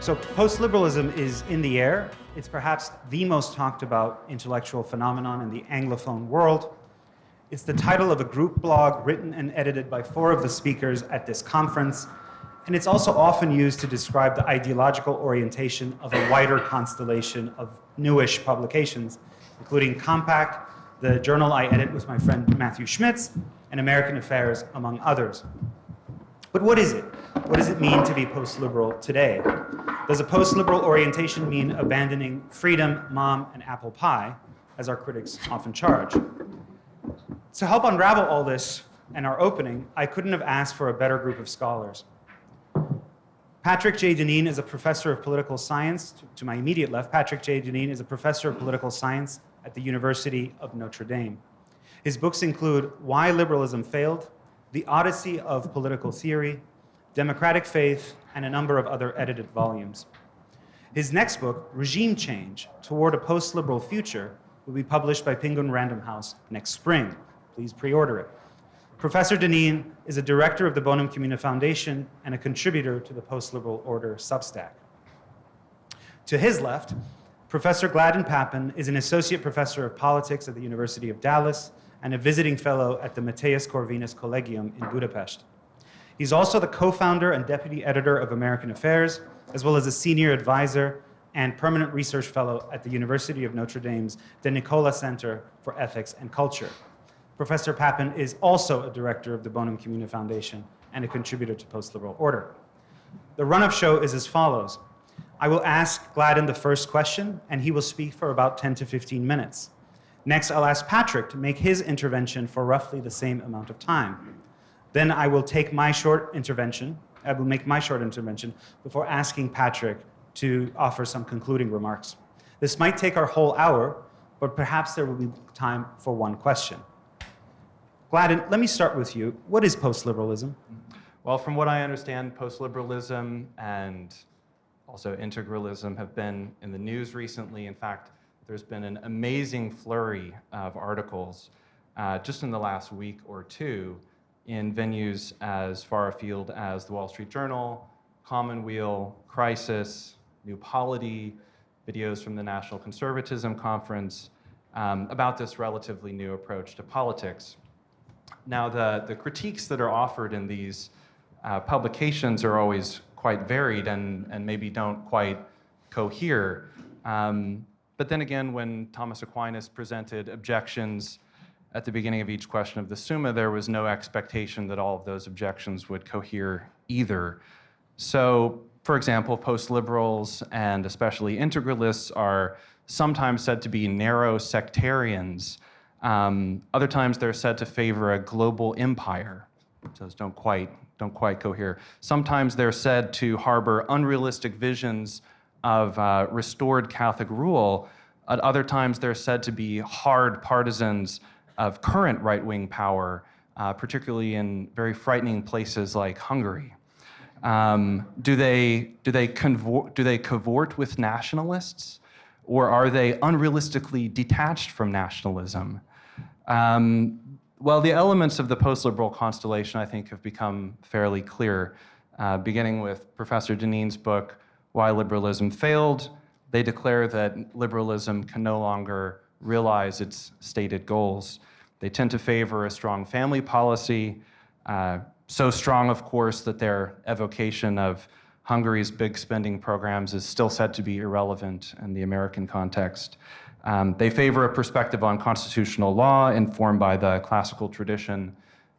So post-liberalism is in the air. It's perhaps the most talked about intellectual phenomenon in the Anglophone world. It's the title of a group blog written and edited by 4 of the speakers at this conference. And it's also often used to describe the ideological orientation of a wider constellation of newish publications, including Compact, the journal I edit with my friend Matthew Schmitz, and American Affairs, among others. But what is it? What does it mean to be post-liberal today? Does a post-liberal orientation mean abandoning freedom, mom, and apple pie, as our critics often charge? To help unravel all this and our opening, I couldn't have asked for a better group of scholars. Patrick J. Deneen is a professor of political science. To my immediate left, Patrick J. Deneen is a professor of political science at the University of Notre Dame. His books include Why Liberalism Failed, The Odyssey of Political Theory, Democratic Faith, and a number of other edited volumes. His next book, Regime Change, Toward a Post-Liberal Future, will be published by Penguin Random House next spring. Please pre-order it. Professor Deneen is a director of the Bonum Communa Foundation and a contributor to the Post-Liberal Order Substack. To his left, Professor Gladden Pappin is an associate professor of politics at the University of Dallas and a visiting fellow at the Mathias Corvinus Collegium in Budapest. He's also the co-founder and deputy editor of American Affairs, as well as a senior advisor and permanent research fellow at the University of Notre Dame's De Nicola Center for Ethics and Culture. Professor Pappin is also a director of the Bonum Communa Foundation and a contributor to Post-Liberal Order. The run-up show is as follows. I will ask Gladden the first question, and he will speak for about 10 to 15 minutes. Next, I'll ask Patrick to make his intervention for roughly the same amount of time. Then I will take my short intervention. I will make my short intervention before asking Patrick to offer some concluding remarks. This might take our whole hour, but perhaps there will be time for one question. Gladden, let me start with you. What is post-liberalism? Well, from what I understand, post-liberalism and also integralism have been in the news recently. In fact, there's been an amazing flurry of articles just in the last week or two in venues as far afield as the Wall Street Journal, Commonweal, Crisis, New Polity, videos from the National Conservatism Conference about this relatively new approach to politics. Now, the critiques that are offered in these publications are always quite varied and maybe don't quite cohere. But then again, when Thomas Aquinas presented objections at the beginning of each question of the Summa, there was no expectation that all of those objections would cohere either. So, for example, post-liberals and especially integralists are sometimes said to be narrow sectarians. Other times they're said to favor a global empire. Those don't quite cohere. Sometimes they're said to harbor unrealistic visions of restored Catholic rule. At other times they're said to be hard partisans of current right-wing power, particularly in very frightening places like Hungary. Do they cavort with nationalists, or are they unrealistically detached from nationalism? Well, the elements of the post-liberal constellation, I think, have become fairly clear, beginning with Professor Deneen's book, Why Liberalism Failed. They declare that liberalism can no longer realize its stated goals. They tend to favor a strong family policy, so strong, of course, that their evocation of Hungary's big spending programs is still said to be irrelevant in the American context. They favor a perspective on constitutional law informed by the classical tradition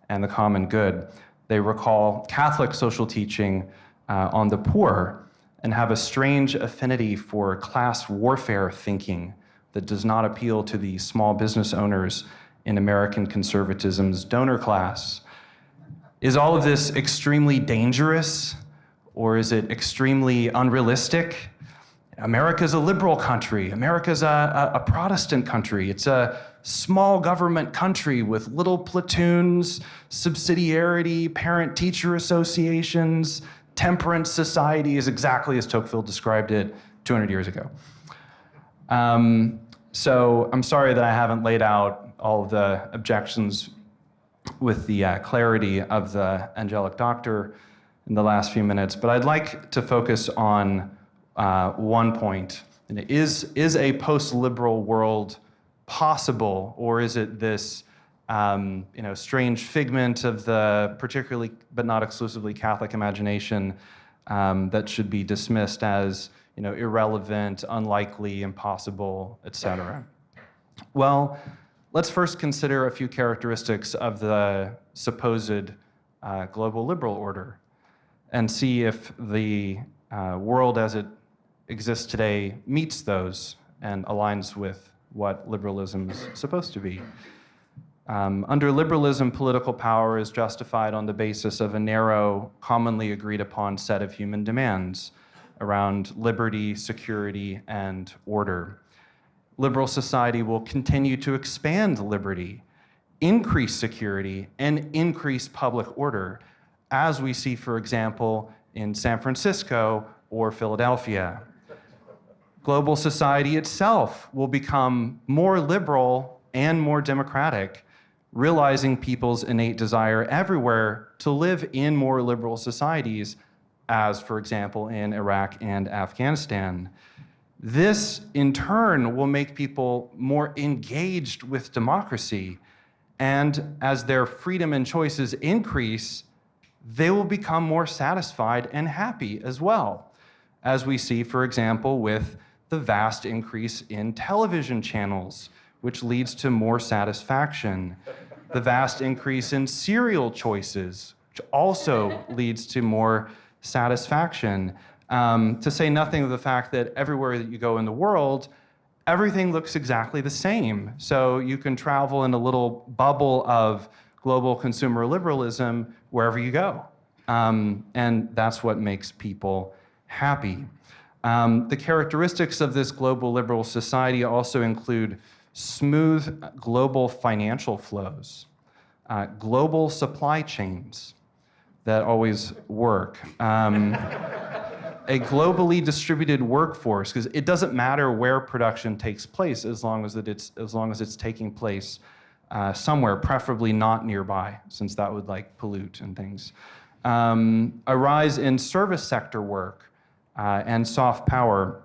and the common good. They recall Catholic social teaching on the poor and have a strange affinity for class warfare thinking that does not appeal to the small business owners in American conservatism's donor class. Is all of this extremely dangerous, or is it extremely unrealistic? America's a liberal country. America's a Protestant country. It's a small government country with little platoons, subsidiarity, parent-teacher associations, temperance societies, exactly as Tocqueville described it 200 years ago. So I'm sorry that I haven't laid out all of the objections with the clarity of the angelic doctor in the last few minutes, but I'd like to focus on one point. And is a post-liberal world possible, or is it this strange figment of the particularly, but not exclusively, Catholic imagination that should be dismissed as irrelevant, unlikely, impossible, etc.? Well, let's first consider a few characteristics of the supposed global liberal order and see if the world as it exists today meets those and aligns with what liberalism is supposed to be. Under liberalism, political power is justified on the basis of a narrow, commonly agreed upon set of human demands around liberty, security, and order. Liberal society will continue to expand liberty, increase security, and increase public order, as we see, for example, in San Francisco or Philadelphia. Global society itself will become more liberal and more democratic, realizing people's innate desire everywhere to live in more liberal societies, as, for example, in Iraq and Afghanistan. This, in turn, will make people more engaged with democracy, and as their freedom and choices increase, they will become more satisfied and happy as well, as we see, for example, with the vast increase in television channels, which leads to more satisfaction, the vast increase in cereal choices, which also leads to more satisfaction, to say nothing of the fact that everywhere that you go in the world, everything looks exactly the same. So you can travel in a little bubble of global consumer liberalism wherever you go. And that's what makes people happy. The characteristics of this global liberal society also include smooth global financial flows, global supply chains that always work, a globally distributed workforce, because it doesn't matter where production takes place as long as it's taking place somewhere, preferably not nearby, since that would pollute and things. A rise in service sector work and soft power,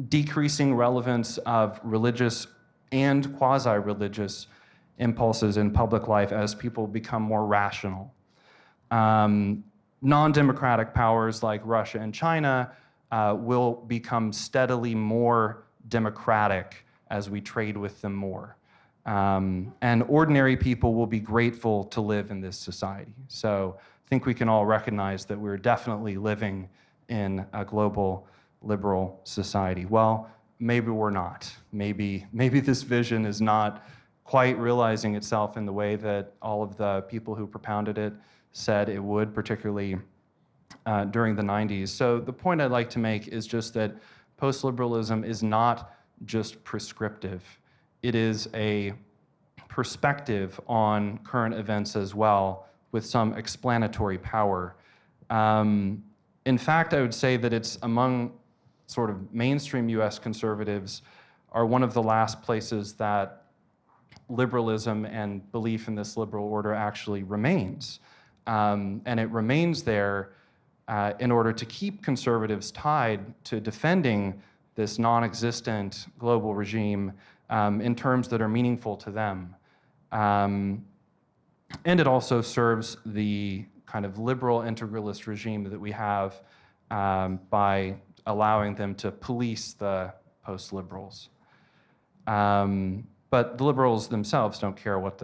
decreasing relevance of religious and quasi-religious impulses in public life as people become more rational. Non-democratic powers like Russia and China will become steadily more democratic as we trade with them more. And ordinary people will be grateful to live in this society. So I think we can all recognize that we're definitely living in a global liberal society. Well, maybe we're not. Maybe this vision is not quite realizing itself in the way that all of the people who propounded it said it would, particularly during the 90s. So the point I'd like to make is just that post-liberalism is not just prescriptive. It is a perspective on current events as well, with some explanatory power. In fact, I would say that it's among sort of mainstream US conservatives are one of the last places that liberalism and belief in this liberal order actually remains. And it remains there in order to keep conservatives tied to defending this non-existent global regime in terms that are meaningful to them. And it also serves the kind of liberal integralist regime that we have by allowing them to police the post-liberals. But the liberals themselves don't care what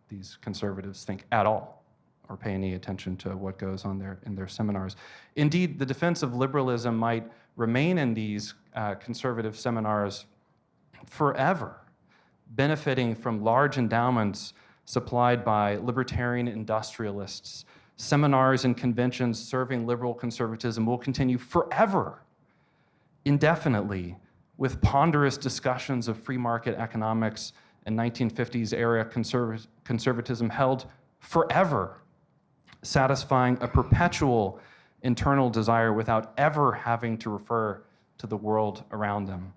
these conservatives think at all, or pay any attention to what goes on in their seminars. Indeed, the defense of liberalism might remain in these conservative seminars forever, benefiting from large endowments supplied by libertarian industrialists. Seminars and conventions serving liberal conservatism will continue forever, indefinitely, with ponderous discussions of free market economics and 1950s era conservatism held forever, satisfying a perpetual internal desire without ever having to refer to the world around them.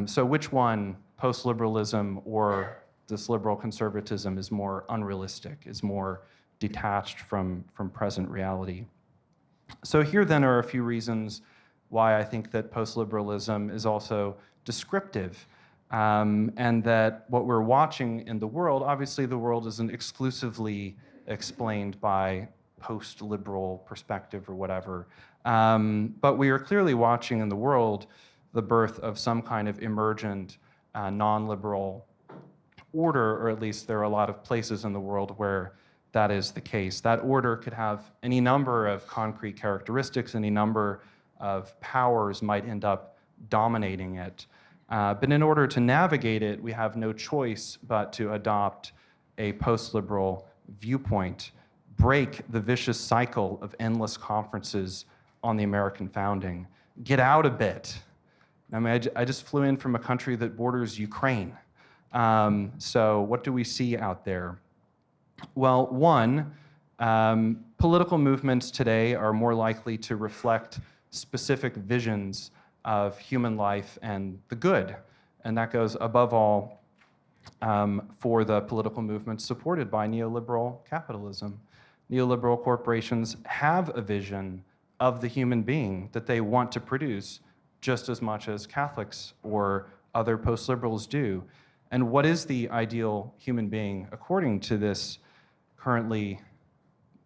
So which one, post-liberalism or this liberal conservatism, is more unrealistic, is more detached from present reality? So here then are a few reasons why I think that post-liberalism is also descriptive. And that what we're watching in the world, obviously the world isn't exclusively explained by post-liberal perspective or whatever, but we are clearly watching in the world the birth of some kind of emergent non-liberal order, or at least there are a lot of places in the world where that is the case. That order could have any number of concrete characteristics, any number of powers might end up dominating it. But in order to navigate it, we have no choice but to adopt a post-liberal viewpoint, break the vicious cycle of endless conferences on the American founding, get out a bit. I mean, I just flew in from a country that borders Ukraine. So what do we see out there? Well, one, political movements today are more likely to reflect specific visions of human life and the good. And that goes above all for the political movements supported by neoliberal capitalism. Neoliberal corporations have a vision of the human being that they want to produce just as much as Catholics or other post-liberals do. And what is the ideal human being according to this currently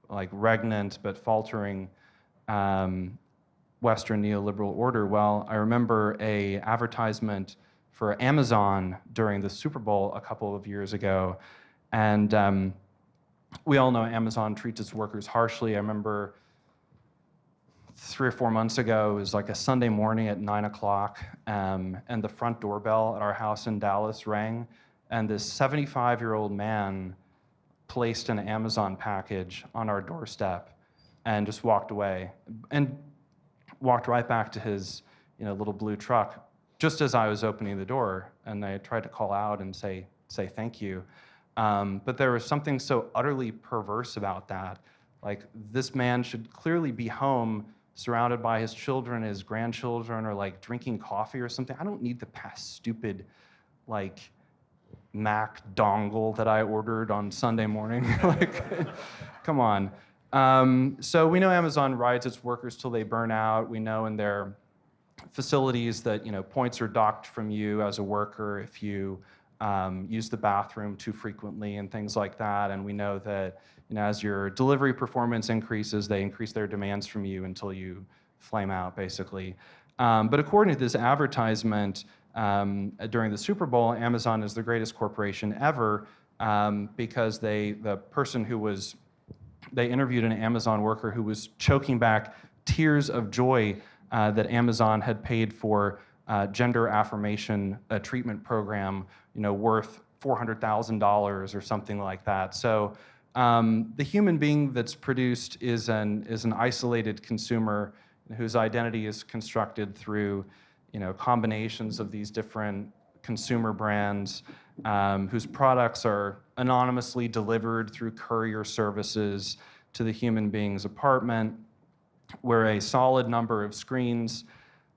regnant but faltering Western neoliberal order? Well, I remember an advertisement for Amazon during the Super Bowl a couple of years ago, and we all know Amazon treats its workers harshly. I remember 3 or 4 months ago, it was like a Sunday morning at 9 o'clock, and the front doorbell at our house in Dallas rang, and this 75-year-old man placed an Amazon package on our doorstep and just walked away and walked right back to his little blue truck just as I was opening the door, and I tried to call out and say thank you. But there was something so utterly perverse about that. Like, this man should clearly be home surrounded by his children, his grandchildren, or drinking coffee or something. I don't need the past stupid Mac dongle that I ordered on Sunday morning. Come on. So we know Amazon rides its workers till they burn out. We know in their facilities that points are docked from you as a worker if you use the bathroom too frequently and things like that. And we know that as your delivery performance increases, they increase their demands from you until you flame out, basically. But according to this advertisement during the Super Bowl, Amazon is the greatest corporation ever because they interviewed an Amazon worker who was choking back tears of joy that Amazon had paid for gender affirmation treatment program, worth $400,000 or something like that. So the human being that's produced is an isolated consumer whose identity is constructed through combinations of these different consumer brands, whose products are anonymously delivered through courier services to the human being's apartment, where a solid number of screens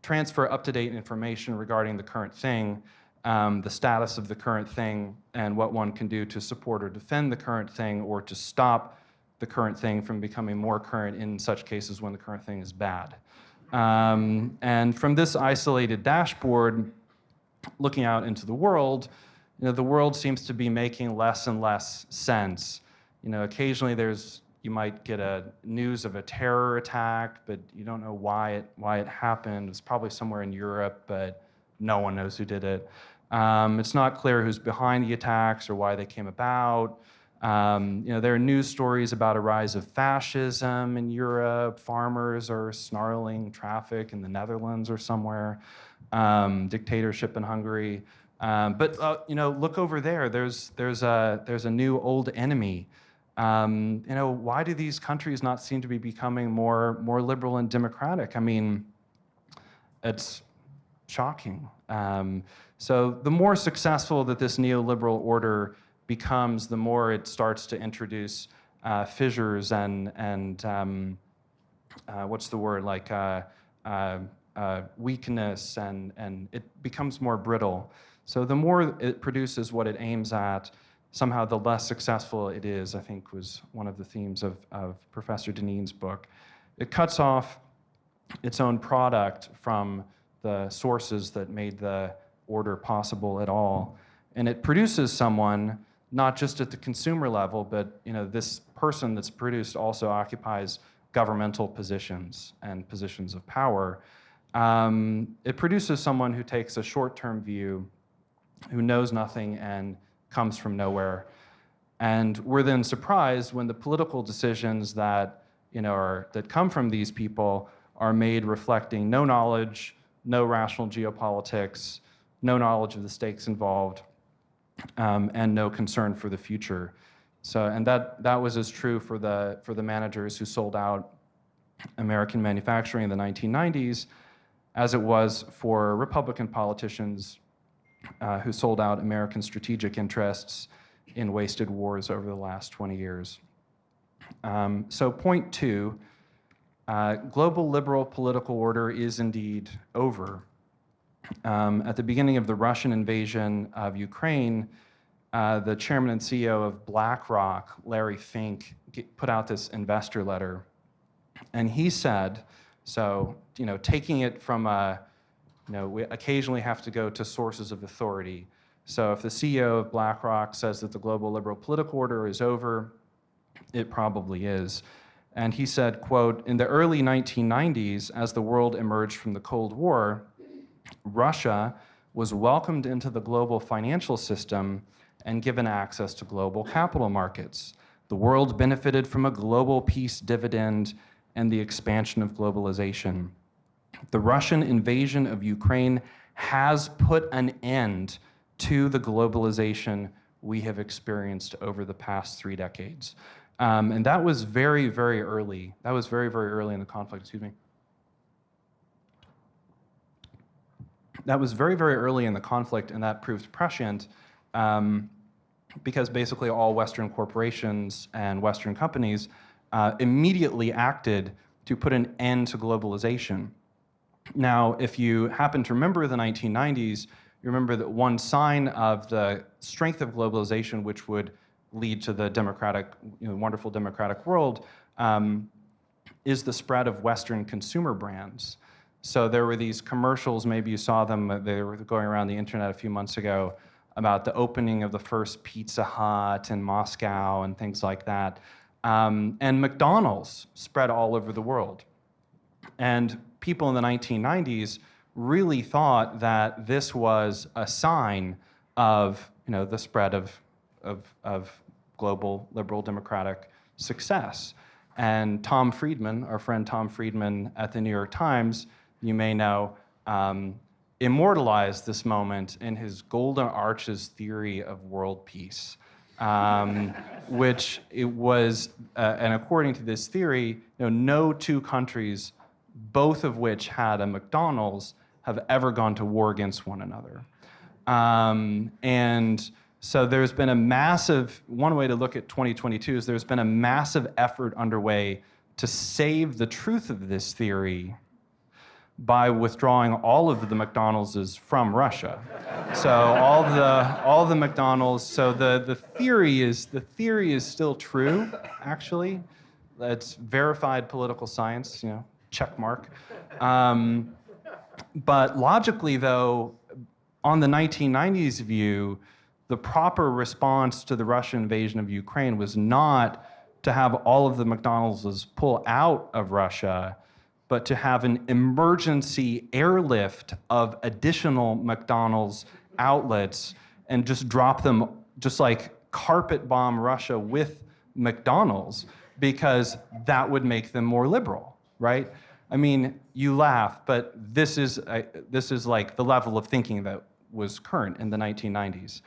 transfer up-to-date information regarding the current thing, the status of the current thing, and what one can do to support or defend the current thing, or to stop the current thing from becoming more current in such cases when the current thing is bad. And from this isolated dashboard, looking out into the world, the world seems to be making less and less sense. Occasionally you might get a news of a terror attack, but you don't know why it happened. It's probably somewhere in Europe, but no one knows who did it. It's not clear who's behind the attacks or why they came about. There are news stories about a rise of fascism in Europe. Farmers are snarling traffic in the Netherlands or somewhere. Dictatorship in Hungary. But look over there. There's a new old enemy. Why do these countries not seem to be becoming more liberal and democratic? I mean, it's shocking. So the more successful that this neoliberal order becomes, the more it starts to introduce fissures and what's the word, weakness, and it becomes more brittle. So the more it produces what it aims at, somehow the less successful it is, I think was one of the themes of Professor Deneen's book. It cuts off its own product from the sources that made the order possible at all. And it produces someone not just at the consumer level, but this person that's produced also occupies governmental positions and positions of power. It produces someone who takes a short-term view, who knows nothing and comes from nowhere. And we're then surprised when the political decisions that that come from these people are made reflecting no knowledge, no rational geopolitics, no knowledge of the stakes involved, and no concern for the future. So, and that was as true for the managers who sold out American manufacturing in the 1990s, as it was for Republican politicians who sold out American strategic interests in wasted wars over the last 20 years. So point 2, global liberal political order is indeed over. At the beginning of the Russian invasion of Ukraine, the chairman and CEO of BlackRock, Larry Fink, put out this investor letter. And he said, so, taking it from we occasionally have to go to sources of authority. So if the CEO of BlackRock says that the global liberal political order is over, it probably is. And he said, quote, "In the early 1990s, as the world emerged from the Cold War, Russia was welcomed into the global financial system and given access to global capital markets. The world benefited from a global peace dividend and the expansion of globalization. The Russian invasion of Ukraine has put an end to the globalization we have experienced over the past 3 decades." And that was very, very early. That was very, very early in the conflict, excuse me. That was very, very early in the conflict, and that proved prescient because basically all Western corporations and Western companies immediately acted to put an end to globalization. Now, if you happen to remember the 1990s, you remember that one sign of the strength of globalization, which would lead to the democratic, wonderful democratic world, is the spread of Western consumer brands. So there were these commercials, maybe you saw them, they were going around the internet a few months ago, about the opening of the first Pizza Hut in Moscow and things like that. And McDonald's spread all over the world. And people in the 1990s really thought that this was a sign of the spread of global liberal democratic success. And Tom Friedman, our friend Tom Friedman at the New York Times, you may know, immortalized this moment in his Golden Arches theory of world peace, which it was, and according to this theory, no 2 countries, both of which had a McDonald's, have ever gone to war against one another. And so there's been a massive, one way to look at 2022 is there's been a massive effort underway to save the truth of this theory by withdrawing all of the McDonald's from Russia. So all the McDonald's, so the theory is still true, actually. It's verified political science, check mark. But logically, though, on the 1990s view, the proper response to the Russian invasion of Ukraine was not to have all of the McDonald's pull out of Russia, but to have an emergency airlift of additional McDonald's outlets and just drop them, just like carpet bomb Russia with McDonald's, because that would make them more liberal, right? I mean, you laugh, but this is like the level of thinking that was current in the 1990s.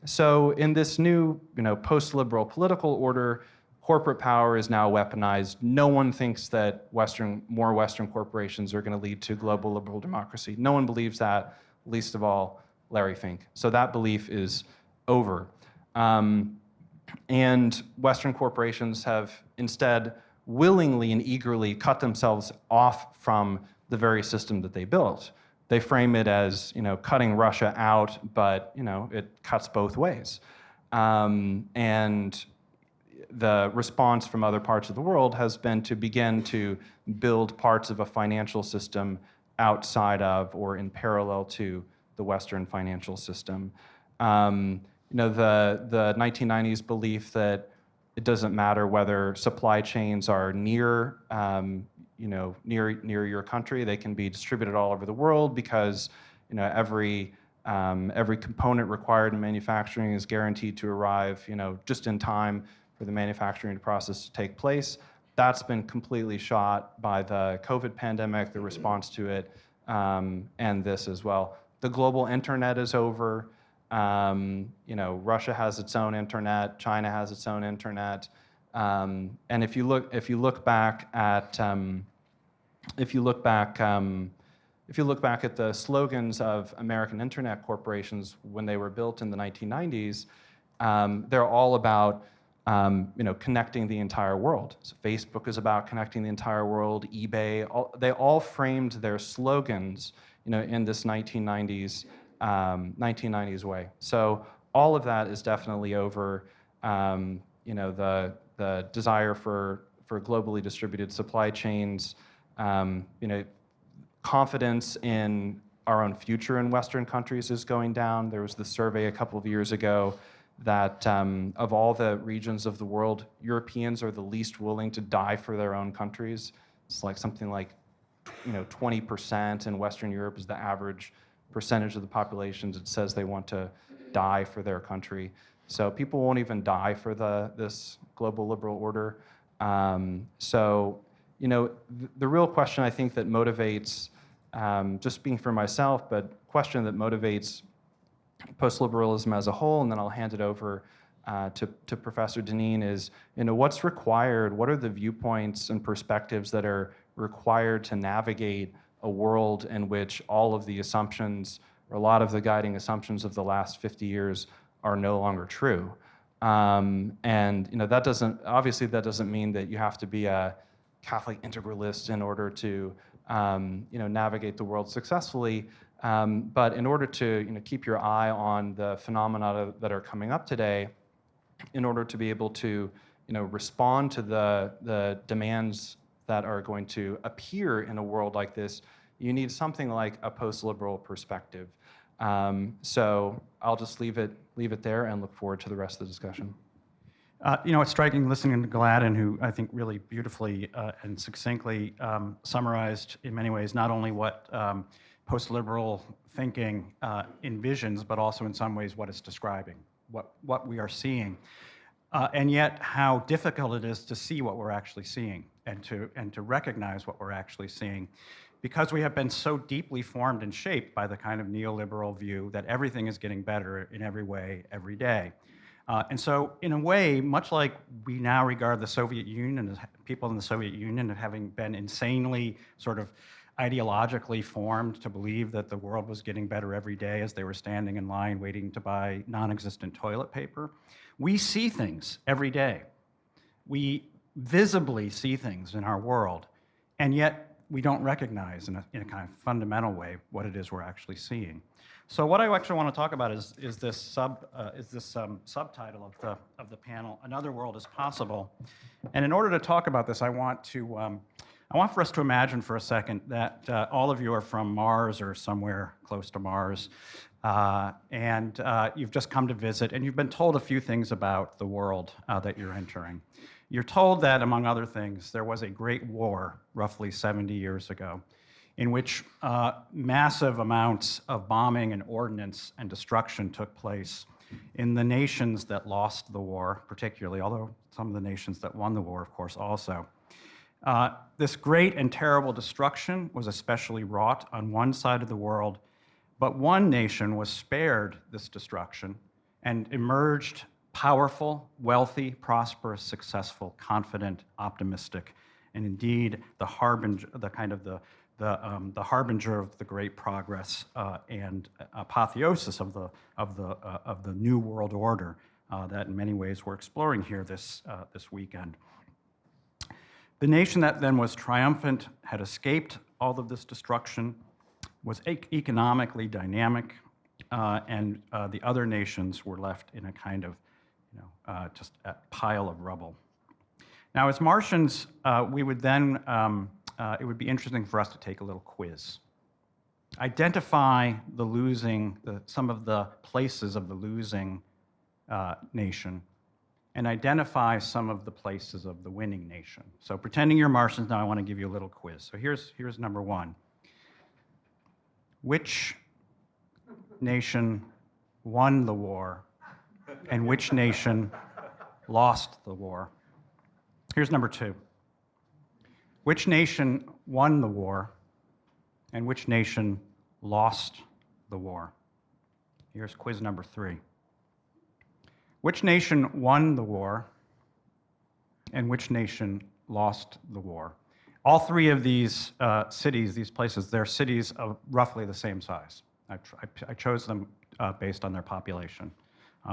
So in this new, post-liberal political order, corporate power is now weaponized. No one thinks that more Western corporations are going to lead to global liberal democracy. No one believes that, least of all Larry Fink. So that belief is over. And Western corporations have instead willingly and eagerly cut themselves off from the very system that they built. They frame it as, cutting Russia out, but, it cuts both ways. And the response from other parts of the world has been to begin to build parts of a financial system outside of or in parallel to the Western financial system. The 1990s belief that it doesn't matter whether supply chains are near your country, they can be distributed all over the world because every component required in manufacturing is guaranteed to arrive just in time for the manufacturing process to take place. That's been completely shot by the COVID pandemic, the response to it, and this as well. The global internet is over. Russia has its own internet. China has its own internet. And if you look back at the slogans of American internet corporations when they were built in the 1990s, they're all about connecting the entire world. So Facebook is about connecting the entire world. eBay, they all framed their slogans, in this 1990s way. So all of that is definitely over. The desire for globally distributed supply chains, confidence in our own future in Western countries is going down. There was this survey a couple of years ago that of all the regions of the world, Europeans are the least willing to die for their own countries. It's like something like 20% in Western Europe is the average percentage of the population that says they want to die for their country. So people won't even die for this global liberal order. The real question I think that motivates, just speaking for myself, but question that motivates post-liberalism as a whole, and then I'll hand it over to Professor Deneen, is what's required, what are the viewpoints and perspectives that are required to navigate a world in which all of the assumptions, or a lot of the guiding assumptions of the last 50 years are no longer true. That doesn't mean that you have to be a Catholic integralist in order to navigate the world successfully. But in order to keep your eye on the phenomena that are coming up today, in order to be able to respond to the demands that are going to appear in a world like this, you need something like a post-liberal perspective. So I'll just leave it there and look forward to the rest of the discussion. It's striking listening to Gladden, who I think really beautifully and succinctly summarized in many ways not only what post-liberal thinking envisions, but also in some ways what it's describing, what we are seeing, and yet how difficult it is to see what we're actually seeing and to recognize what we're actually seeing, because we have been so deeply formed and shaped by the kind of neoliberal view that everything is getting better in every way, every day. And so, in a way, much like we now regard the Soviet Union, as people in the Soviet Union having been insanely sort of ideologically formed to believe that the world was getting better every day as they were standing in line waiting to buy non-existent toilet paper, we see things every day. We visibly see things in our world, and yet we don't recognize in a kind of fundamental way what it is we're actually seeing. So what I actually want to talk about is this subtitle of the panel, "Another World is Possible." And in order to talk about this, I want for us to imagine for a second that all of you are from Mars or somewhere close to Mars, and you've just come to visit, and you've been told a few things about the world that you're entering. You're told that, among other things, there was a great war roughly 70 years ago, in which massive amounts of bombing and ordnance and destruction took place in the nations that lost the war, particularly, although some of the nations that won the war, of course, also. This great and terrible destruction was especially wrought on one side of the world, but one nation was spared this destruction and emerged powerful, wealthy, prosperous, successful, confident, optimistic, and indeed the harbinger of the great progress and apotheosis of the new world order that in many ways we're exploring here this weekend. The nation that then was triumphant, had escaped all of this destruction, was economically dynamic, and the other nations were left in a kind of just a pile of rubble. Now, as Martians, we would then, it would be interesting for us to take a little quiz. Identify some of the places of the losing nation, and identify some of the places of the winning nation. So pretending you're Martians, now I want to give you a little quiz. So here's number one. Which nation won the war, and which nation lost the war? Here's number two. Which nation won the war, and which nation lost the war? Here's quiz number three. Which nation won the war, and which nation lost the war? All three of these cities, these places, they're cities of roughly the same size. I chose them based on their population.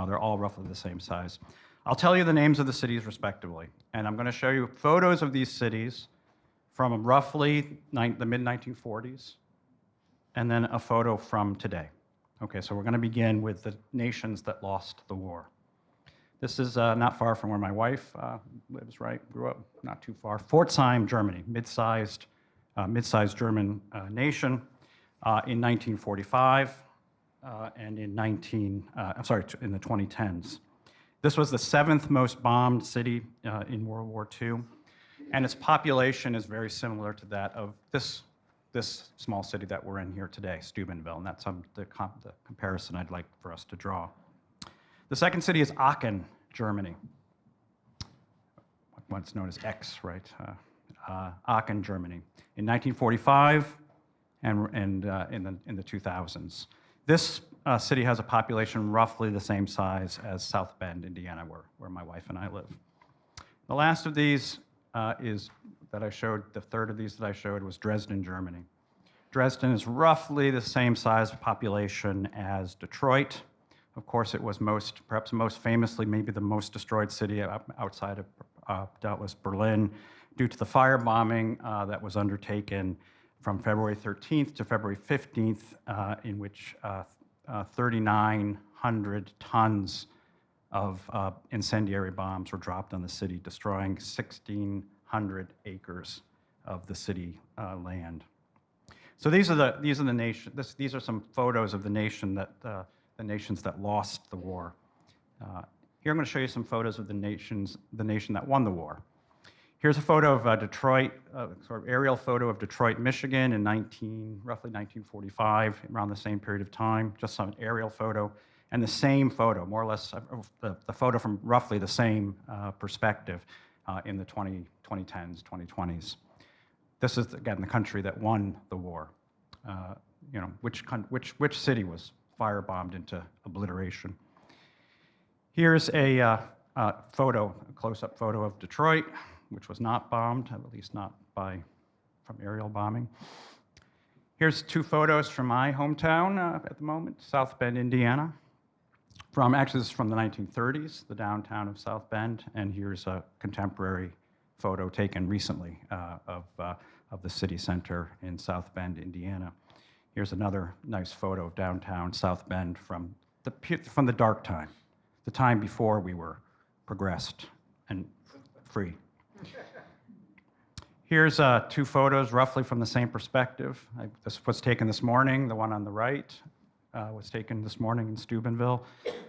They're all roughly the same size. I'll tell you the names of the cities respectively, and I'm going to show you photos of these cities from roughly the mid-1940s, and then a photo from today. Okay, so we're going to begin with the nations that lost the war. This is not far from where my wife lives, right? Grew up not too far. Pforzheim, Germany, mid-sized German nation in 1945 and in the 2010s. This was the 7th most bombed city in World War II, and its population is very similar to that of this small city that we're in here today, Steubenville, and that's the comparison I'd like for us to draw. The second city is Aachen, Germany. What's known as X, right? Aachen, Germany, in 1945 and in the 2000s. This city has a population roughly the same size as South Bend, Indiana, where my wife and I live. The last of these the third of these that I showed was Dresden, Germany. Dresden is roughly the same size of population as Detroit. Of course, it was perhaps most famously, maybe the most destroyed city outside of doubtless Berlin, due to the firebombing that was undertaken from February 13th to February 15th, in which 3,900 tons of incendiary bombs were dropped on the city, destroying 1,600 acres of the city land. So these are some photos of the nations that lost the war. Here I'm going to show you some photos of the nation that won the war. Here's a photo of Detroit, sort of aerial photo of Detroit, Michigan in roughly 1945, around the same period of time, just some aerial photo, and the same photo, more or less, the photo from roughly the same perspective in the 2010s, 2020s. This is, again, the country that won the war. Which city was firebombed into obliteration? Here's a close-up photo of Detroit, which was not bombed, at least not from aerial bombing. Here's two photos from my hometown at the moment, South Bend, Indiana. Actually, this is from the 1930s, the downtown of South Bend, and here's a contemporary photo taken recently of the city center in South Bend, Indiana. Here's another nice photo of downtown South Bend from the dark time, the time before we were progressed and free. Here's two photos roughly from the same perspective. This was taken this morning. The one on the right was taken this morning in Steubenville,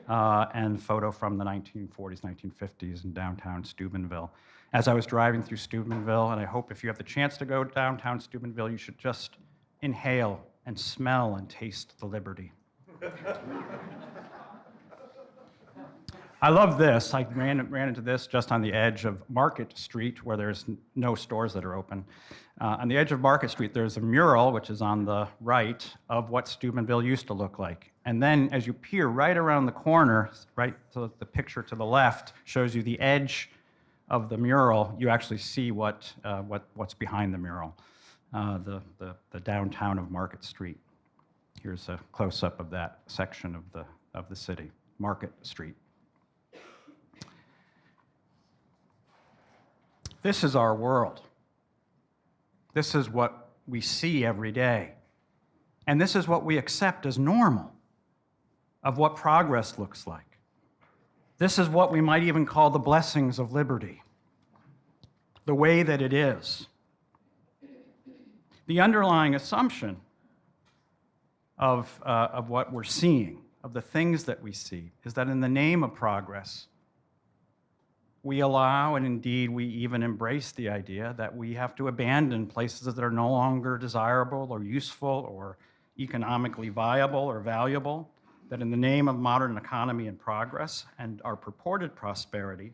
and a photo from the 1940s, 1950s in downtown Steubenville. As I was driving through Steubenville, and I hope if you have the chance to go downtown Steubenville, you should just inhale and smell and taste the liberty. I love this. I ran into this just on the edge of Market Street, where there's no stores that are open. On the edge of Market Street, there's a mural, which is on the right, of what Steubenville used to look like. And then as you peer right around the corner, right, so the picture to the left shows you the edge of the mural. You actually see what's behind the mural, the downtown of Market Street. Here's a close-up of that section of the city, Market Street. This is our world. This is what we see every day. And this is what we accept as normal of what progress looks like. This is what we might even call the blessings of liberty, the way that it is. The underlying assumption of what we're seeing, of the things that we see, is that in the name of progress, we allow, and indeed we even embrace the idea that we have to abandon places that are no longer desirable or useful or economically viable or valuable, that in the name of modern economy and progress and our purported prosperity,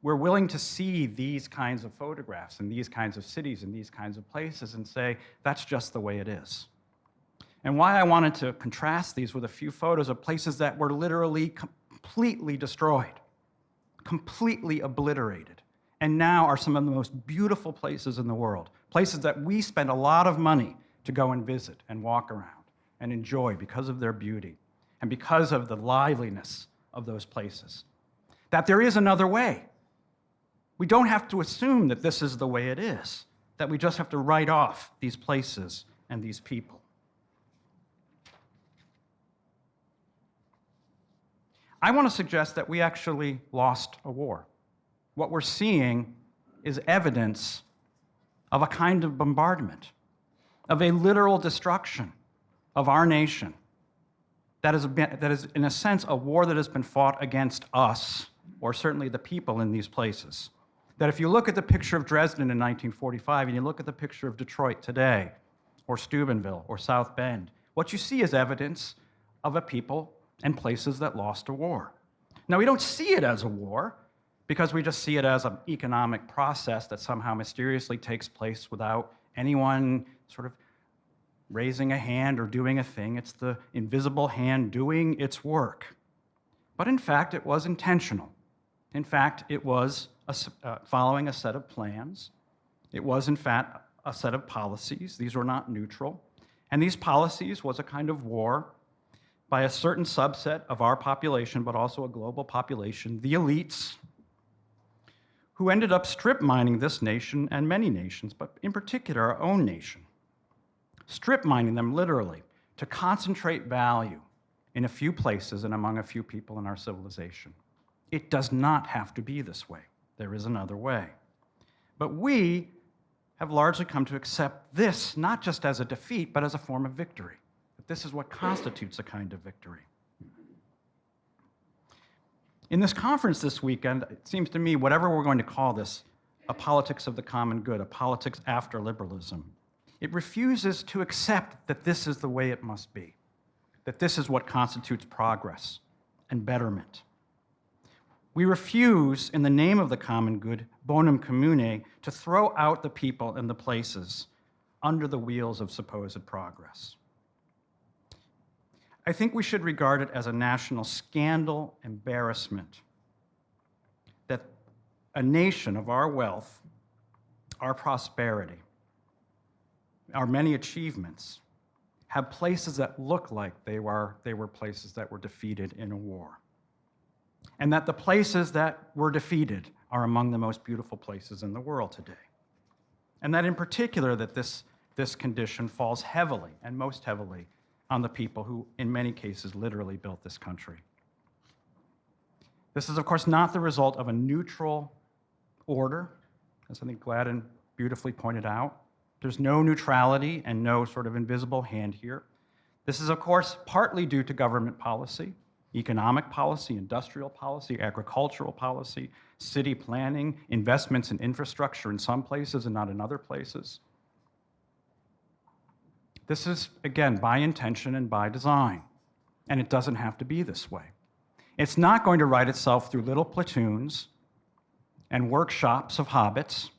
we're willing to see these kinds of photographs and these kinds of cities and these kinds of places and say, that's just the way it is. And why I wanted to contrast these with a few photos of places that were literally completely destroyed, completely obliterated, and now are some of the most beautiful places in the world, places that we spend a lot of money to go and visit and walk around and enjoy because of their beauty and because of the liveliness of those places. That there is another way. We don't have to assume that this is the way it is, that we just have to write off these places and these people. I want to suggest that we actually lost a war. What we're seeing is evidence of a kind of bombardment, of a literal destruction of our nation. That is, in a sense, a war that has been fought against us, or certainly the people in these places. That if you look at the picture of Dresden in 1945 and you look at the picture of Detroit today, or Steubenville, or South Bend, what you see is evidence of a people and places that lost a war. Now, we don't see it as a war because we just see it as an economic process that somehow mysteriously takes place without anyone sort of raising a hand or doing a thing. It's the invisible hand doing its work. But in fact, it was intentional. In fact, it was following a set of plans. It was, in fact, a set of policies. These were not neutral. And these policies was a kind of war by a certain subset of our population, but also a global population, the elites, who ended up strip mining this nation and many nations, but in particular our own nation, strip mining them literally to concentrate value in a few places and among a few people in our civilization. It does not have to be this way. There is another way. But we have largely come to accept this not just as a defeat, but as a form of victory. This is what constitutes a kind of victory. In this conference this weekend, it seems to me, whatever we're going to call this, a politics of the common good, a politics after liberalism, it refuses to accept that this is the way it must be, that this is what constitutes progress and betterment. We refuse, in the name of the common good, bonum commune, to throw out the people and the places under the wheels of supposed progress. I think we should regard it as a national scandal, embarrassment, that a nation of our wealth, our prosperity, our many achievements, have places that look like they were places that were defeated in a war. And that the places that were defeated are among the most beautiful places in the world today. And that in particular, that this condition falls heavily, and most heavily, on the people who, in many cases, literally built this country. This is, of course, not the result of a neutral order, as I think Gladden beautifully pointed out. There's no neutrality and no sort of invisible hand here. This is, of course, partly due to government policy, economic policy, industrial policy, agricultural policy, city planning, investments in infrastructure in some places and not in other places. This is, again, by intention and by design, and it doesn't have to be this way. It's not going to write itself through little platoons and workshops of hobbits.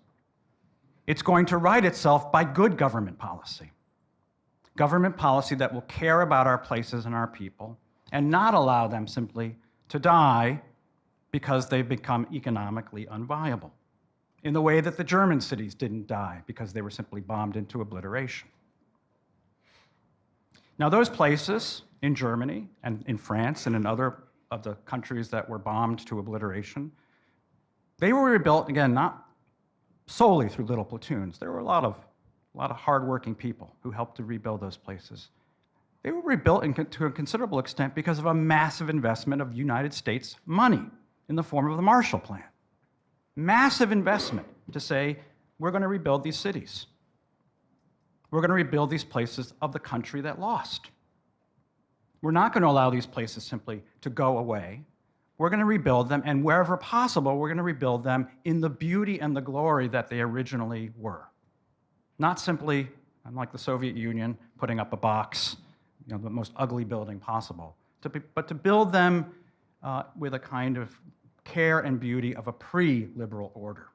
It's going to write itself by good government policy that will care about our places and our people and not allow them simply to die because they've become economically unviable, in the way that the German cities didn't die because they were simply bombed into obliteration. Now, those places in Germany and in France and in other of the countries that were bombed to obliteration, they were rebuilt, again, not solely through little platoons. There were a lot of hardworking people who helped to rebuild those places. They were rebuilt to a considerable extent because of a massive investment of United States money in the form of the Marshall Plan. Massive investment to say, we're going to rebuild these cities. We're going to rebuild these places of the country that lost. We're not going to allow these places simply to go away. We're going to rebuild them, and wherever possible, we're going to rebuild them in the beauty and the glory that they originally were. Not simply, unlike the Soviet Union, putting up a box, the most ugly building possible, but to build them with a kind of care and beauty of a pre-liberal order.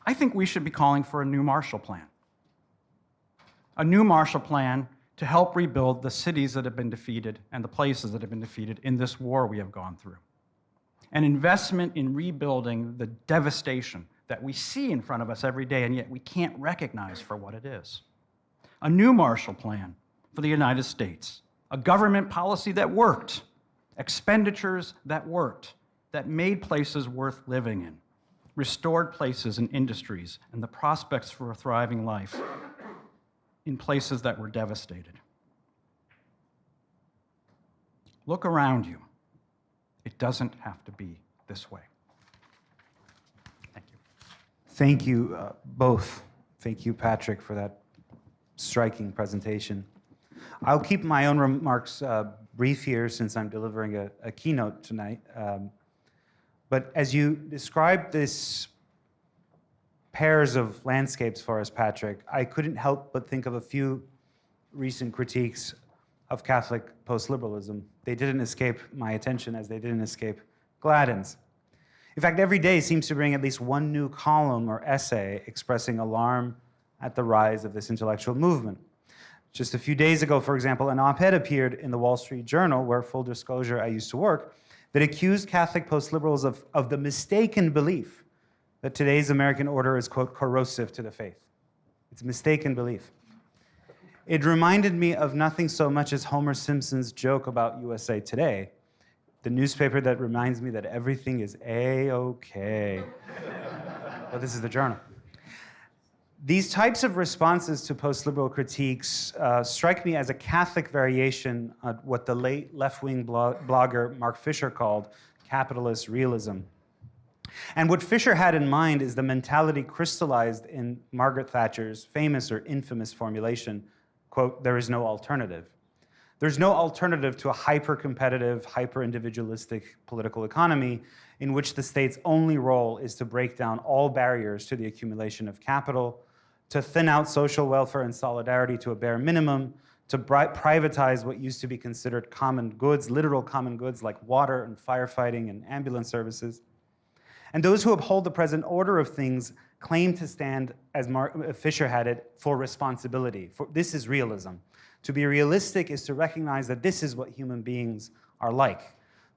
I think we should be calling for a new Marshall Plan. A new Marshall Plan to help rebuild the cities that have been defeated and the places that have been defeated in this war we have gone through. An investment in rebuilding the devastation that we see in front of us every day, and yet we can't recognize for what it is. A new Marshall Plan for the United States, a government policy that worked, expenditures that worked, that made places worth living in, restored places and industries, and the prospects for a thriving life in places that were devastated. Look around you. It doesn't have to be this way. Thank you. Thank you both. Thank you, Patrick, for that striking presentation. I'll keep my own remarks brief here since I'm delivering a keynote tonight. But as you described this pairs of landscapes for us, Patrick, I couldn't help but think of a few recent critiques of Catholic post-liberalism. They didn't escape my attention as they didn't escape Gladden's. In fact, every day seems to bring at least one new column or essay expressing alarm at the rise of this intellectual movement. Just a few days ago, for example, an op-ed appeared in the Wall Street Journal, where, full disclosure, I used to work, that accused Catholic post-liberals of the mistaken belief that today's American order is, quote, corrosive to the faith. It's a mistaken belief. It reminded me of nothing so much as Homer Simpson's joke about USA Today, the newspaper that reminds me that everything is A-okay. Well, this is the Journal. These types of responses to post-liberal critiques strike me as a Catholic variation on what the late left-wing blogger Mark Fisher called capitalist realism. And what Fisher had in mind is the mentality crystallized in Margaret Thatcher's famous or infamous formulation, quote, there is no alternative. There's no alternative to a hyper-competitive, hyper-individualistic political economy in which the state's only role is to break down all barriers to the accumulation of capital, to thin out social welfare and solidarity to a bare minimum, to privatize what used to be considered common goods, literal common goods like water and firefighting and ambulance services. And those who uphold the present order of things claim to stand, as Fisher had it, for responsibility. This is realism. To be realistic is to recognize that this is what human beings are like.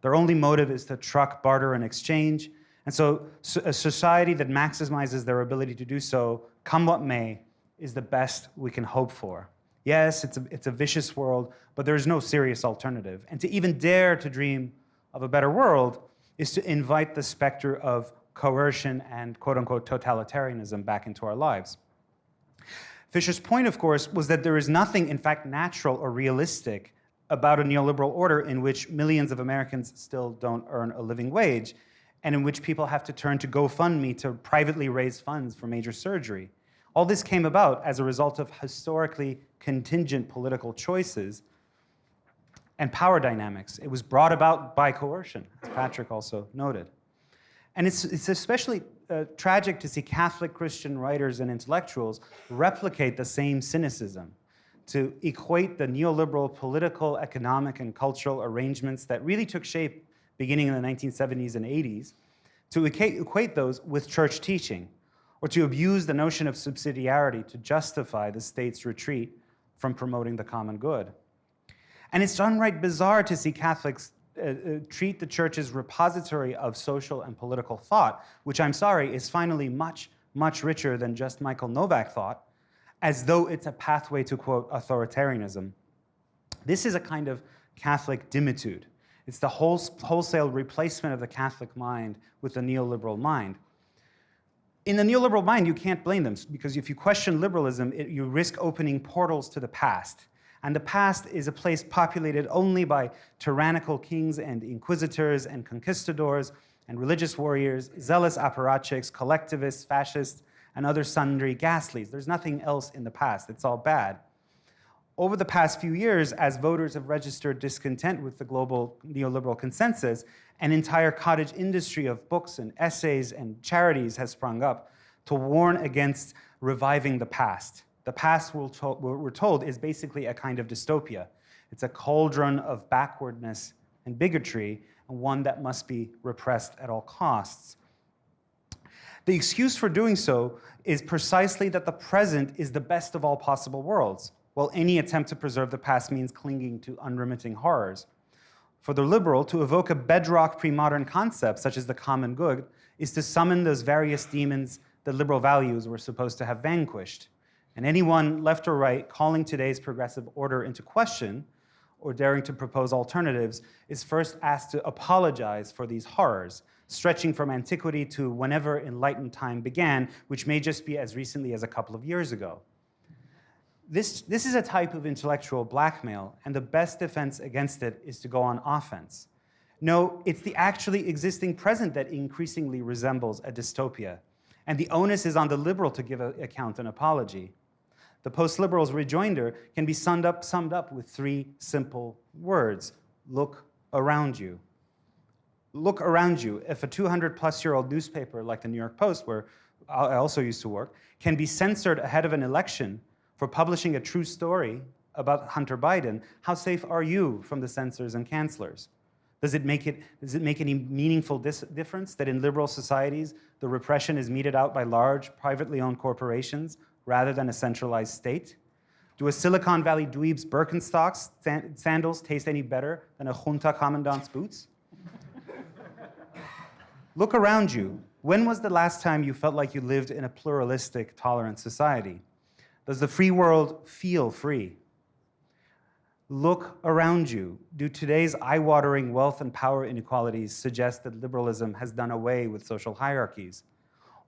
Their only motive is to truck, barter, and exchange. And so a society that maximizes their ability to do so, come what may, is the best we can hope for. Yes, it's a vicious world, but there's no serious alternative. And to even dare to dream of a better world is to invite the specter of coercion and quote-unquote totalitarianism back into our lives. Fisher's point, of course, was that there is nothing, in fact, natural or realistic about a neoliberal order in which millions of Americans still don't earn a living wage and in which people have to turn to GoFundMe to privately raise funds for major surgery. All this came about as a result of historically contingent political choices and power dynamics. It was brought about by coercion, as Patrick also noted. And it's especially tragic to see Catholic Christian writers and intellectuals replicate the same cynicism, to equate the neoliberal political, economic, and cultural arrangements that really took shape beginning in the 1970s and 80s, to equate those with church teaching, or to abuse the notion of subsidiarity to justify the state's retreat from promoting the common good. And it's downright bizarre to see Catholics treat the church's repository of social and political thought, which I'm sorry is finally much, much richer than just Michael Novak thought, as though it's a pathway to, quote, authoritarianism. This is a kind of Catholic dimitude. It's the wholesale replacement of the Catholic mind with the neoliberal mind. In the neoliberal mind, you can't blame them, because if you question liberalism, you risk opening portals to the past. And the past is a place populated only by tyrannical kings and inquisitors and conquistadors and religious warriors, zealous apparatchiks, collectivists, fascists, and other sundry ghastlies. There's nothing else in the past. It's all bad. Over the past few years, as voters have registered discontent with the global neoliberal consensus, an entire cottage industry of books and essays and charities has sprung up to warn against reviving the past. The past, we're told, is basically a kind of dystopia. It's a cauldron of backwardness and bigotry, and one that must be repressed at all costs. The excuse for doing so is precisely that the present is the best of all possible worlds, while any attempt to preserve the past means clinging to unremitting horrors. For the liberal, to evoke a bedrock pre-modern concept, such as the common good, is to summon those various demons that liberal values were supposed to have vanquished. And anyone, left or right, calling today's progressive order into question or daring to propose alternatives is first asked to apologize for these horrors, stretching from antiquity to whenever enlightened time began, which may just be as recently as a couple of years ago. This is a type of intellectual blackmail, and the best defense against it is to go on offense. No, it's the actually existing present that increasingly resembles a dystopia, and the onus is on the liberal to give account and apology. The post-liberal's rejoinder can be summed up with three simple words: look around you. Look around you. If a 200-plus-year-old newspaper like the New York Post, where I also used to work, can be censored ahead of an election for publishing a true story about Hunter Biden, how safe are you from the censors and cancelers? Does it make any meaningful difference that in liberal societies, the repression is meted out by large, privately owned corporations rather than a centralized state? Do a Silicon Valley dweeb's Birkenstocks sandals taste any better than a junta commandant's boots? Look around you. When was the last time you felt like you lived in a pluralistic, tolerant society? Does the free world feel free? Look around you. Do today's eye-watering wealth and power inequalities suggest that liberalism has done away with social hierarchies?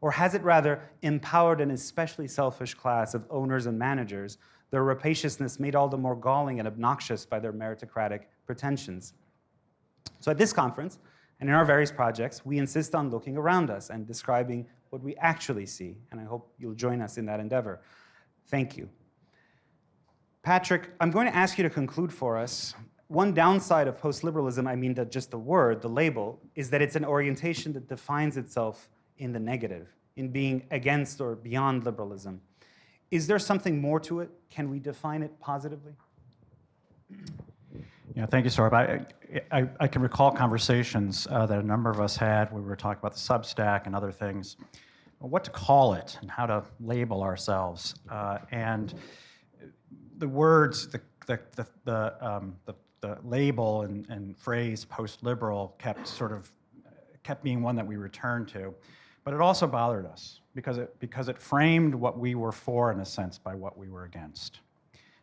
Or has it rather empowered an especially selfish class of owners and managers, their rapaciousness made all the more galling and obnoxious by their meritocratic pretensions? So at this conference, and in our various projects, we insist on looking around us and describing what we actually see, and I hope you'll join us in that endeavor. Thank you. Patrick, I'm going to ask you to conclude for us. One downside of post-liberalism, I mean that just the word, the label, is that it's an orientation that defines itself in the negative, in being against or beyond liberalism. Is there something more to it? Can we define it positively? Yeah, thank you, Sohrab. I can recall conversations that a number of us had where we were talking about the Substack and other things, what to call it and how to label ourselves. And the words, the label and phrase post-liberal kept being one that we returned to. But it also bothered us because it framed what we were for, in a sense, by what we were against.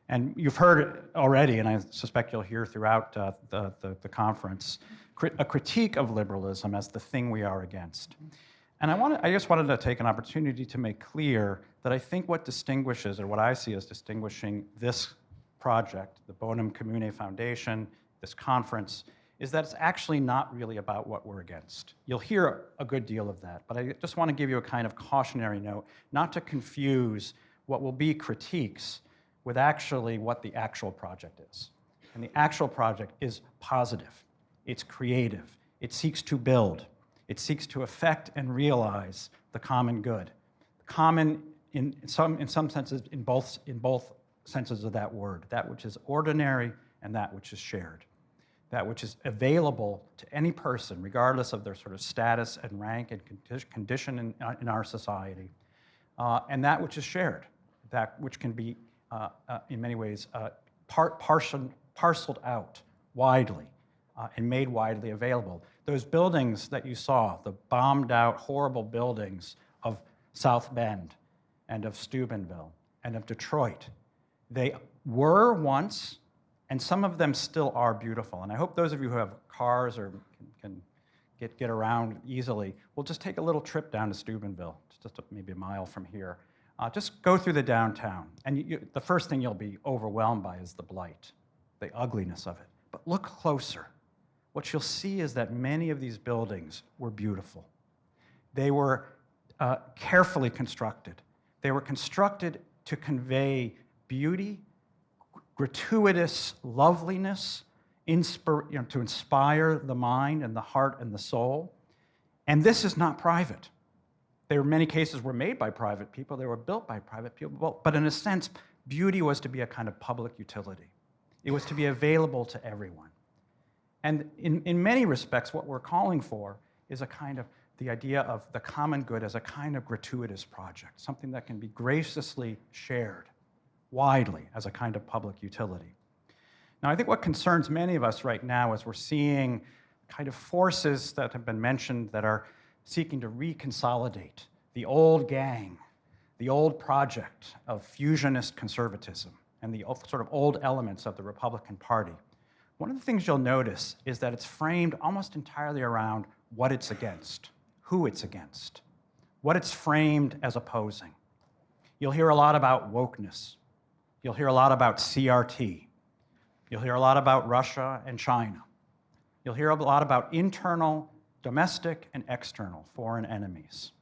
And you've heard it already, and I suspect you'll hear throughout the conference, a critique of liberalism as the thing we are against. And I just wanted to take an opportunity to make clear that I think what distinguishes, or what I see as distinguishing this project, the Bonum Commune Foundation, this conference, is that it's actually not really about what we're against. You'll hear a good deal of that, but I just want to give you a kind of cautionary note, not to confuse what will be critiques with actually what the actual project is. And the actual project is positive, it's creative, it seeks to build, it seeks to affect and realize the common good. Common in some senses, in both senses of that word, that which is ordinary and that which is shared. That which is available to any person, regardless of their sort of status and rank and condition in our society, and that which is shared, that which can be, in many ways, parceled out widely and made widely available. Those buildings that you saw, the bombed out, horrible buildings of South Bend and of Steubenville and of Detroit, they were once, and some of them still are beautiful. And I hope those of you who have cars or can get around easily will just take a little trip down to Steubenville, just maybe a mile from here, Just go through the downtown, and the first thing you'll be overwhelmed by is the blight, the ugliness of it. But look closer. What you'll see is that many of these buildings were beautiful. They were carefully constructed. They were constructed to convey beauty, gratuitous loveliness, to inspire the mind and the heart and the soul. And this is not private. There were many cases were made by private people. They were built by private people. But in a sense, beauty was to be a kind of public utility. It was to be available to everyone. And in many respects, what we're calling for is a kind of the idea of the common good as a kind of gratuitous project, something that can be graciously shared widely as a kind of public utility. Now, I think what concerns many of us right now is we're seeing kind of forces that have been mentioned that are seeking to reconsolidate the old gang, the old project of fusionist conservatism, and the sort of old elements of the Republican Party. One of the things you'll notice is that it's framed almost entirely around what it's against, who it's against, what it's framed as opposing. You'll hear a lot about wokeness. You'll hear a lot about CRT. You'll hear a lot about Russia and China. You'll hear a lot about internal, domestic, and external foreign enemies.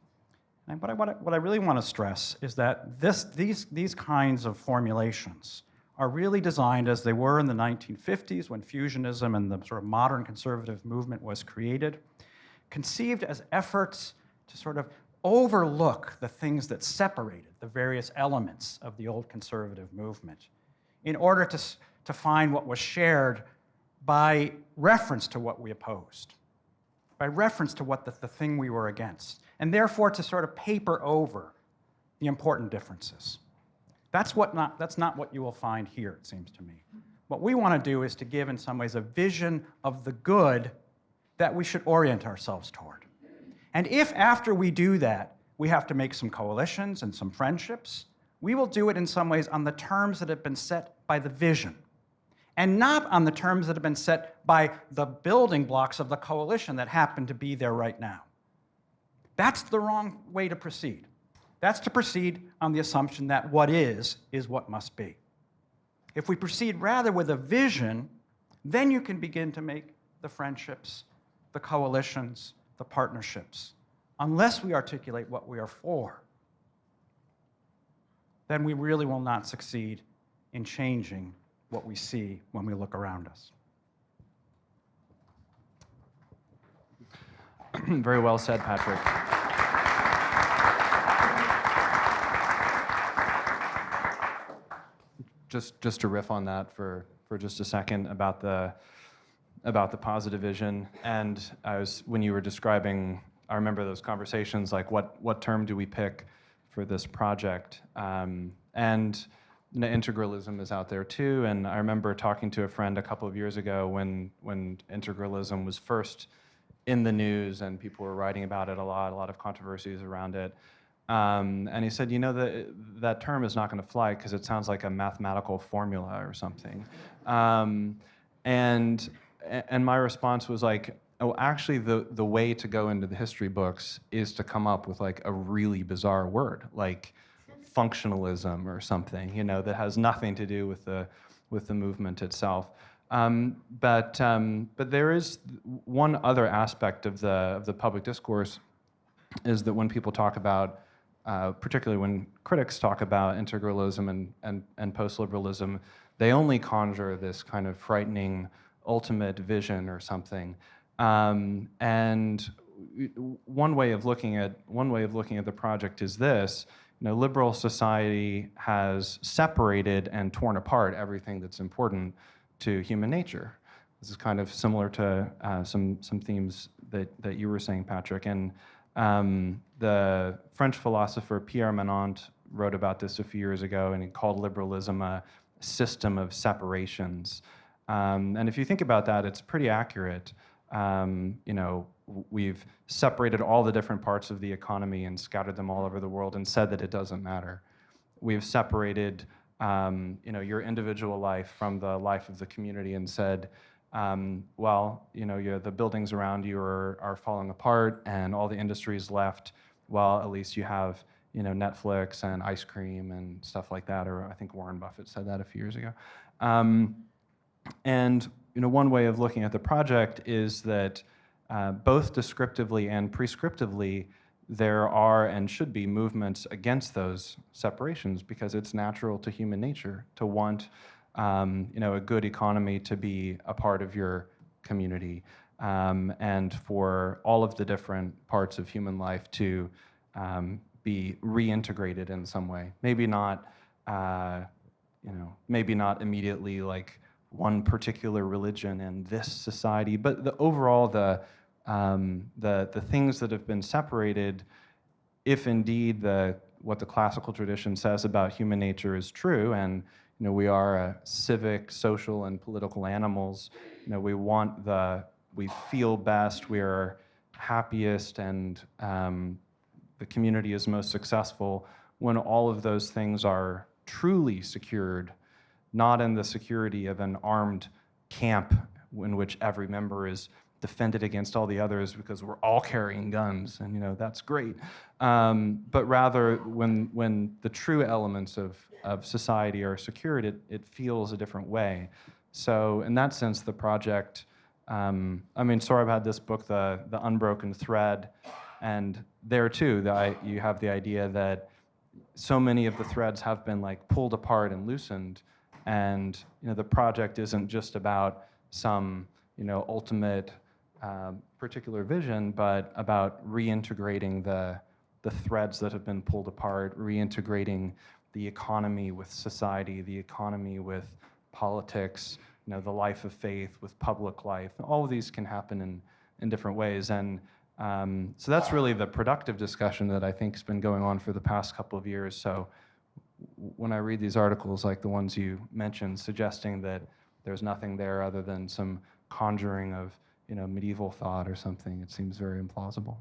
And what I really want to stress is that these kinds of formulations are really designed as they were in the 1950s when fusionism and the sort of modern conservative movement was created, conceived as efforts to sort of overlook the things that separated the various elements of the old conservative movement in order to find what was shared by reference to what we opposed, by reference to what the thing we were against, and therefore to sort of paper over the important differences. That's not what you will find here, it seems to me. What we want to do is to give, in some ways, a vision of the good that we should orient ourselves toward. And if after we do that, we have to make some coalitions and some friendships, we will do it in some ways on the terms that have been set by the vision, and not on the terms that have been set by the building blocks of the coalition that happen to be there right now. That's the wrong way to proceed. That's to proceed on the assumption that what is what must be. If we proceed rather with a vision, then you can begin to make the friendships, the coalitions, the partnerships. Unless we articulate what we are for, then we really will not succeed in changing what we see when we look around us. Very well said, Patrick. Just to riff on that for just a second about the positive vision, and when you were describing, I remember those conversations like what term do we pick for this project, and integralism is out there too. And I remember talking to a friend a couple of years ago when integralism was first in the news and people were writing about it a lot of controversies around it. And he said, you know, that term is not going to fly because it sounds like a mathematical formula or something. And my response was like, oh, actually, the way to go into the history books is to come up with like a really bizarre word, like functionalism or something, you know, that has nothing to do with the movement itself. But there is one other aspect of the public discourse, is that when people talk about, particularly when critics talk about integralism and post-liberalism, they only conjure this kind of frightening ultimate vision or something. And one way of looking at the project is this: you know, liberal society has separated and torn apart everything that's important to human nature. This is kind of similar to some themes that you were saying, Patrick. And the French philosopher Pierre Menant wrote about this a few years ago, and he called liberalism a system of separations. And if you think about that, it's pretty accurate. You know, we've separated all the different parts of the economy and scattered them all over the world and said that it doesn't matter. We've separated, you know, your individual life from the life of the community and said, well, you know, the buildings around you are falling apart and all the industries left. Well, at least you have Netflix and ice cream and stuff like that, or I think Warren Buffett said that a few years ago. And one way of looking at the project is that both descriptively and prescriptively, there are and should be movements against those separations, because it's natural to human nature to want a good economy to be a part of your community, and for all of the different parts of human life to be reintegrated in some way. Maybe not, maybe not immediately like one particular religion in this society, but the overall the things that have been separated, if indeed what the classical tradition says about human nature is true, and we are civic, social, and political animals. We feel best, we are happiest, and the community is most successful when all of those things are truly secured, not in the security of an armed camp in which every member is defended against all the others because we're all carrying guns, and that's great. But rather, when the true elements of society are secured, it feels a different way. So in that sense, the project, Sohrab had this book, The Unbroken Thread, and there too, you have the idea that so many of the threads have been like pulled apart and loosened, and the project isn't just about some ultimate particular vision, but about reintegrating the threads that have been pulled apart, reintegrating the economy with society, the economy with politics, the life of faith with public life. All of these can happen in different ways, and so that's really the productive discussion that I think has been going on for the past couple of years. So when I read these articles like the ones you mentioned, suggesting that there's nothing there other than some conjuring of medieval thought or something, it seems very implausible.